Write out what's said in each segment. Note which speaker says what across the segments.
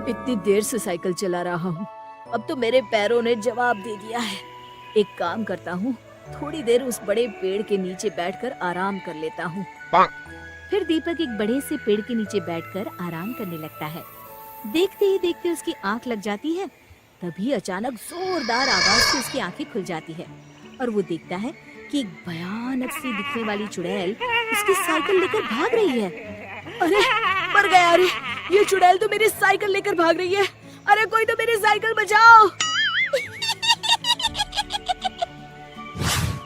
Speaker 1: इतनी देर से साइकिल चला रहा हूँ, अब तो मेरे पैरों ने जवाब दे दिया है। एक काम करता हूँ, थोड़ी देर उस बड़े पेड़ के नीचे बैठकर आराम कर लेता हूँ।
Speaker 2: फिर दीपक एक बड़े से पेड़ के नीचे बैठकर आराम करने लगता है। देखते ही देखते उसकी आंख लग जाती है। तभी अचानक जोरदार आवाज से उसकी आंखें खुल जाती है और वो देखता है कि एक भयानक सी दिखने वाली चुड़ैल उसकी साइकिल लेकर भाग रही है।
Speaker 1: अरे मर गया। अरे ये चुड़ैल तो मेरी साइकिल लेकर भाग रही है। अरे कोई तो मेरी साइकिल बचाओ।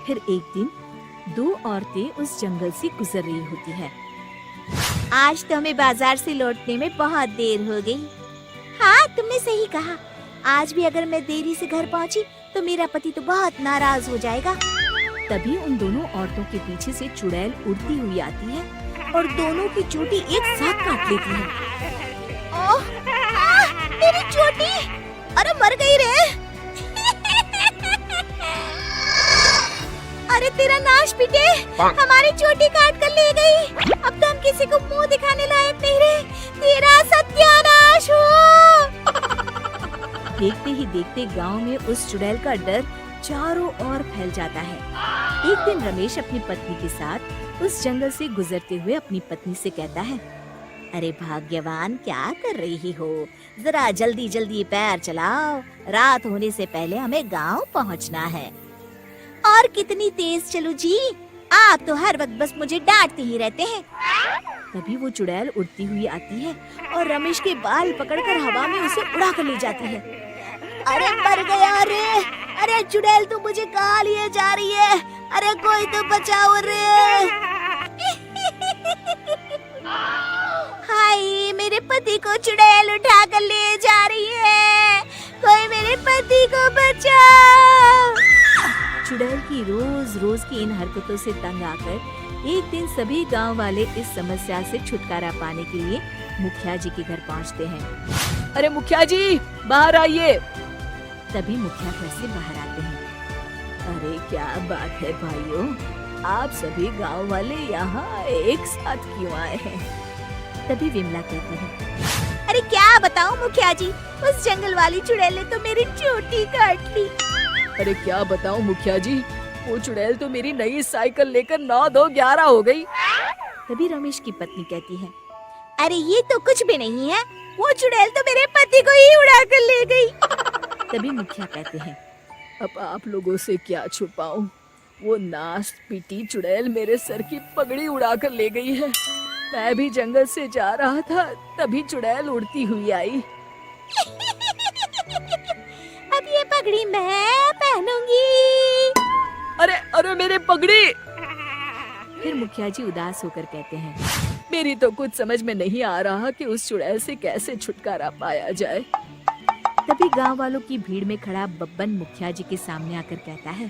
Speaker 2: फिर एक दिन दो औरतें उस जंगल से गुजर रही होती है। आज तो हमें बाजार से लौटने में बहुत देर हो गई। हाँ, तुमने सही कहा। आज भी अगर मैं देरी से घर पहुंची तो मेरा पति तो बहुत नाराज हो जाएगा। तभी उन दोनों औरतों के पीछे से चुड़ैल उड़ती हुई आती है और दोनों की चोटी एक साथ काट लेती है। ओह, मेरी चोटी! अरे मर गई रे! अरे तेरा नाश पीटे! हमारी चोटी काट कर ले गई। अब तो हम किसी को मुंह दिखाने लायक नहीं रहे। तेरा सत्यानाश हो! देखते ही देखते गांव में उस चुड़ैल का डर चारों ओर फैल जाता है। एक दिन रमेश अपनी पत्नी के साथ उस जंगल से गुजरते हुए अपनी पत्नी से कहता है, अरे भाग्यवान, क्या कर रही हो? जरा जल्दी जल्दी पैर चलाओ, रात होने से पहले हमें गांव पहुंचना है। और कितनी तेज चलूं जी? आप तो हर वक्त बस मुझे डांटते ही रहते हैं। तभी वो चुड़ैल उड़ती हुई आती है और रमेश के बाल पकड़कर हवा में उसे उड़ा कर ले जाती है। अरे मर गया रे! अरे चुड़ैल तो मुझे कहाँ लिए जा रही है? अरे कोई तो बचाओ रे! हाय, मेरे पति को चुड़ैल उठा कर ले जा रही है। कोई मेरे पति को बचाओ! चुड़ैल की रोज रोज की इन हरकतों से तंग आकर एक दिन सभी गांव वाले इस समस्या से छुटकारा पाने के लिए मुखिया जी के घर पहुंचते हैं।
Speaker 1: अरे मुखिया जी, बाहर आइए।
Speaker 2: तभी मुखिया घर से बाहर आते हैं।
Speaker 1: अरे क्या बात है भाइयों, आप सभी गांव वाले यहाँ एक साथ क्यों आए हैं?
Speaker 2: तभी विमला कहती है, अरे क्या बताऊं मुखिया जी, उस जंगल वाली चुड़ैल ने तो मेरी चोटी काट ली।
Speaker 1: अरे क्या बताऊं मुखिया जी, वो चुड़ैल तो मेरी नई साइकिल लेकर 9-2-11 हो गई।
Speaker 2: तभी रमेश की पत्नी कहती है, अरे ये तो कुछ भी नहीं है, वो चुड़ैल तो मेरे पति को ही उड़ा कर ले गई। तभी मुखिया कहते हैं,
Speaker 1: अब आप लोगों से क्या छुपाऊं, वो नाश पीटी चुड़ैल मेरे सर की पगड़ी उड़ा कर ले गई है। मैं भी जंगल से जा रहा था, तभी चुड़ैल उड़ती हुई आई।
Speaker 2: अब ये पगड़ी मैं पहनूंगी।
Speaker 1: अरे अरे मेरे पगड़ी!
Speaker 2: फिर मुखिया जी उदास होकर कहते हैं,
Speaker 1: मेरी तो कुछ समझ में नहीं आ रहा कि उस चुड़ैल से कैसे छुटकारा पाया जाए।
Speaker 2: तभी गांव वालों की भीड़ में खड़ा बब्बन मुखिया जी के सामने आकर कहता है,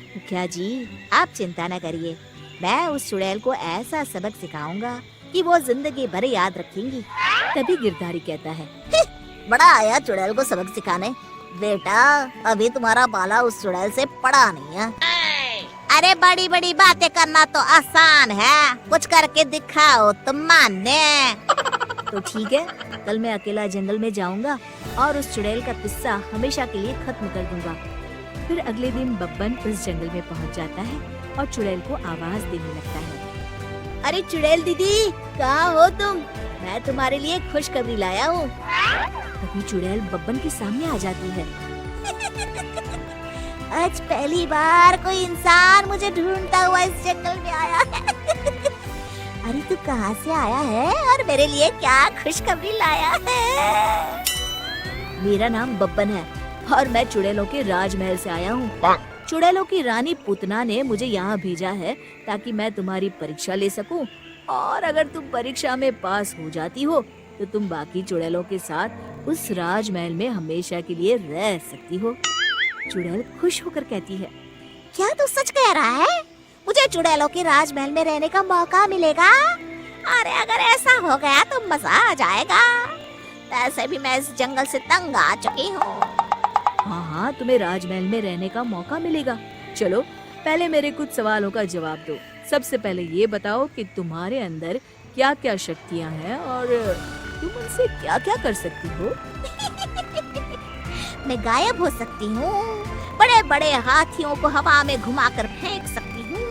Speaker 2: मुखिया जी आप चिंता न करिए, मैं उस चुड़ैल को ऐसा सबक सिखाऊंगा कि वो जिंदगी भर याद रखेंगी। तभी गिरधारी कहता है, बड़ा आया चुड़ैल को सबक सिखाने। बेटा, अभी तुम्हारा बाला उस चुड़ैल से पड़ा नहीं है। अरे बड़ी बड़ी बातें करना तो आसान है, कुछ करके दिखाओ तुम मानने। तो ठीक है, कल मैं अकेला जंगल में जाऊंगा और उस चुड़ैल का किस्सा हमेशा के लिए खत्म कर दूंगा। फिर अगले दिन बब्बन उस जंगल में पहुंच जाता है और चुड़ैल को आवाज देने लगता है, अरे चुड़ैल दीदी, कहाँ हो तुम? मैं तुम्हारे लिए खुशखबरी लाया हूँ। तभी चुड़ैल बब्बन के सामने आ जाती है। आज पहली बार कोई इंसान मुझे ढूंढता हुआ इस जंगल में आया है। अरे तू कहाँ से आया है और मेरे लिए क्या खुशखबरी लाया है? मेरा नाम बब्बन है और मैं चुड़ैलों के राजमहल से आया हूँ। चुड़ैलों की रानी पूतना ने मुझे यहाँ भेजा है ताकि मैं तुम्हारी परीक्षा ले सकूं, और अगर तुम परीक्षा में पास हो जाती हो तो तुम बाकी चुड़ैलों के साथ उस राजमहल में हमेशा के लिए रह सकती हो। चुड़ैल खुश होकर कहती है, क्या तू सच कह रहा है? मुझे चुड़ैलों के राजमहल में रहने का मौका मिलेगा? अरे अगर ऐसा हो गया तो मजा आ जाएगा। वैसे भी मैं इस जंगल से तंग आ चुकी हूँ। हाँ हाँ, तुम्हें राजमहल में रहने का मौका मिलेगा। चलो पहले मेरे कुछ सवालों का जवाब दो। सबसे पहले ये बताओ कि तुम्हारे अंदर क्या क्या शक्तियाँ हैं और
Speaker 1: तुम उनसे क्या क्या कर सकती हो?
Speaker 2: मैं गायब हो सकती हूँ, बड़े बड़े हाथियों को हवा में घुमाकर फेंक सकती हूँ,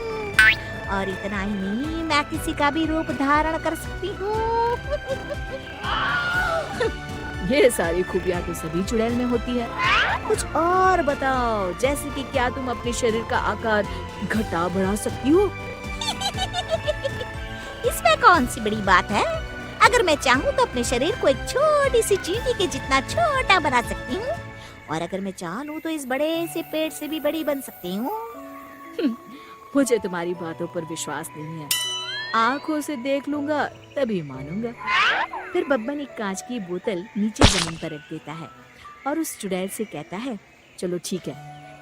Speaker 2: और इतना ही नहीं, मैं किसी का भी रूप धारण कर सकती हूँ।
Speaker 1: ये सारी खूबियाँ तो सभी चुड़ैल में होती है। कुछ और बताओ, जैसे कि क्या तुम अपने शरीर का आकार घटा बढ़ा सकती हो?
Speaker 2: इसमें कौन सी बड़ी बात है? अगर मैं चाहूँ तो अपने शरीर को एक छोटी सी चींटी के जितना छोटा बना सकती हूँ, और अगर मैं चाह लूँ तो इस बड़े से पेड़ से भी बड़ी बन सकती हूँ।
Speaker 1: मुझे तुम्हारी बातों पर विश्वास नहीं है। आंखों से देख लूंगा तभी मानूंगा। फिर बब्बन एक कांच की बोतल नीचे जमीन पर रख देता है और उस चुड़ैल से कहता है, चलो ठीक है,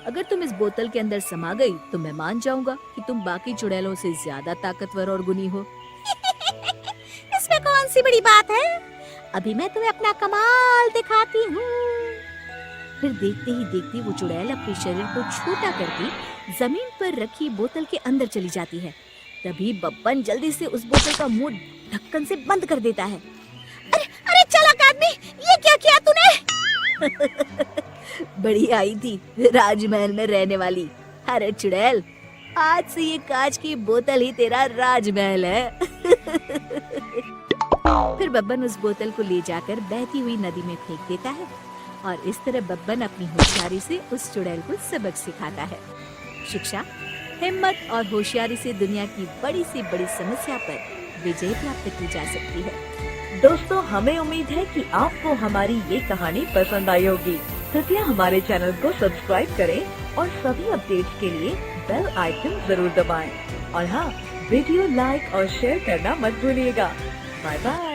Speaker 1: अगर तुम इस बोतल के अंदर समा गई तो मैं मान जाऊंगा कि तुम बाकी चुड़ैलों से ज्यादा ताकतवर और गुणी हो।
Speaker 2: इसमें कौन सी बड़ी बात है? अभी मैं तुम्हें अपना कमाल दिखाती हूँ।
Speaker 1: फिर देखते ही देखते वो चुड़ैल अपने शरीर को छोटा करके जमीन पर रखी बोतल के अंदर चली जाती है। तभी बब्बन जल्दी से उस बोतल का मुंह ढक्कन से बंद कर देता है।
Speaker 2: अरे अरे चालाक आदमी, ये क्या किया तूने?
Speaker 1: बड़ी आई थी राजमहल में रहने वाली। अरे चुड़ैल, आज से ये कांच की बोतल ही तेरा राजमहल है। फिर बब्बन उस बोतल को ले जाकर बहती हुई नदी में फेंक देता है और इस तरह बब्बन अपनी होशियारी से उस चुड़ैल को सबक सिखाता है। शिक्षा, हिम्मत और होशियारी से दुनिया की बड़ी से बड़ी समस्या पर विजय प्राप्त की जा सकती है।
Speaker 3: दोस्तों, हमें उम्मीद है कि आपको हमारी ये कहानी पसंद आई होगी। कृपया हमारे चैनल को सब्सक्राइब करें और सभी अपडेट्स के लिए बेल आइकन जरूर दबाएं। और हाँ, वीडियो लाइक और शेयर करना मत भूलिएगा। Bye bye.